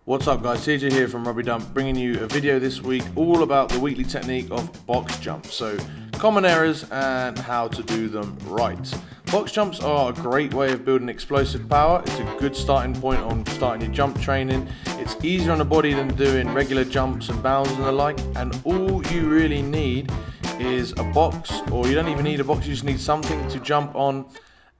What's up guys, TJ here from Rugby, bringing you a video this week all about the weekly technique of box jumps. So common errors and how to do them right. Box jumps are a great way of building explosive power. It's a good starting point on starting your jump training. It's easier on the body than doing regular jumps and bounds and the like, and all you really need is a box, or you don't even need a box, you just need something to jump on,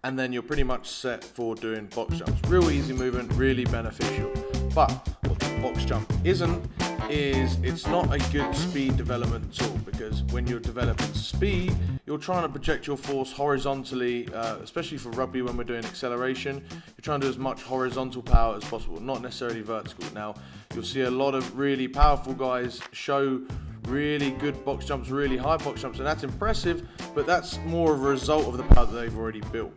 and then you're pretty much set for doing box jumps. Real easy movement, really beneficial. But what the box jump isn't is it's not a good speed development tool, because when you're developing speed, you're trying to project your force horizontally, especially for rugby when we're doing acceleration. You're trying to do as much horizontal power as possible, not necessarily vertical. Now, you'll see a lot of really powerful guys show really good box jumps, really high box jumps, and that's impressive, but that's more of a result of the power that they've already built.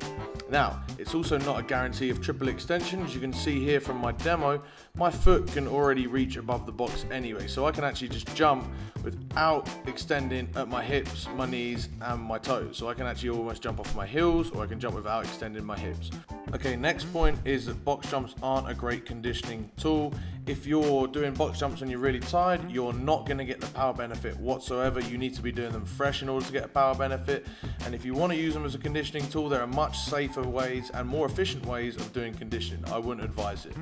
Now, it's also not a guarantee of triple extension. As you can see here from my demo, my foot can already reach above the box anyway, so I can actually just jump without extending at my hips, my knees and my toes. So I can actually almost jump off my heels, or I can jump without extending my hips. Okay, next point is that box jumps aren't a great conditioning tool. If you're doing box jumps and you're really tired, you're not going to get the power benefit whatsoever. You need to be doing them fresh in order to get a power benefit. And if you want to use them as a conditioning tool, there are much safer ways and more efficient ways of doing conditioning. I wouldn't advise it.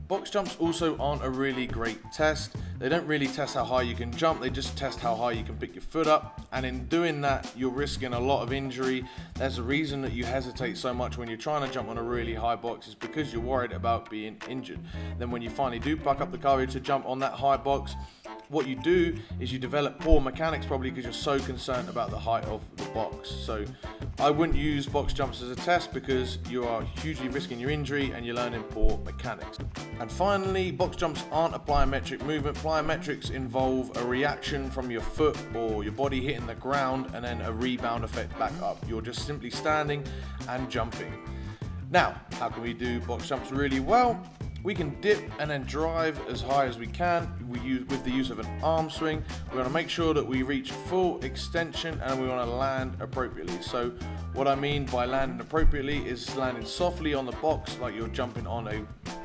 Box jumps also aren't a really great test. They don't really test how high you can jump, they just test how high you can pick your foot up, and in doing that you're risking a lot of injury. There's a reason that you hesitate so much when you're trying to jump on a really high box, is because you're worried about being injured. Then when you finally do pluck up the courage to jump on that high box, what you do is you develop poor mechanics, probably because you're so concerned about the height of the box. So I wouldn't use box jumps as a test, because you are hugely risking your injury and you're learning poor mechanics. And finally, box jumps aren't a plyometric movement. Plyometrics involve a reaction from your foot or your body hitting the ground and then a rebound effect back up. You're just simply standing and jumping. Now, how can we do box jumps really well? We can dip and then drive as high as we can with the use of an arm swing. We want to make sure that we reach full extension, and we want to land appropriately. So what I mean by landing appropriately is landing softly on the box like you're jumping on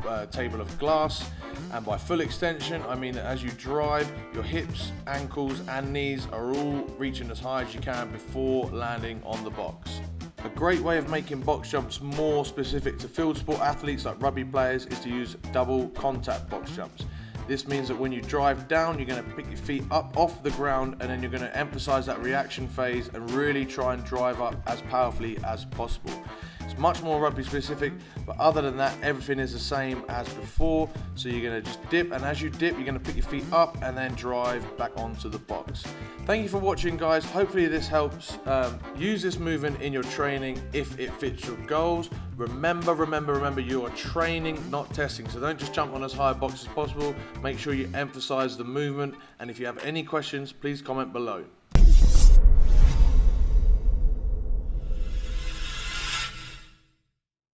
a table of glass. And by full extension, I mean that as you drive, your hips, ankles and knees are all reaching as high as you can before landing on the box. A great way of making box jumps more specific to field sport athletes like rugby players is to use double contact box jumps. This means that when you drive down, you're going to pick your feet up off the ground, and then you're going to emphasize that reaction phase and really try and drive up as powerfully as possible. It's much more rugby specific, but other than that, everything is the same as before. So you're going to just dip, and as you dip, you're going to pick your feet up and then drive back onto the box. Thank you for watching, guys. Hopefully this helps. Use this movement in your training if it fits your goals. Remember, you are training, not testing. So don't just jump on as high a box as possible. Make sure you emphasize the movement. And if you have any questions, please comment below.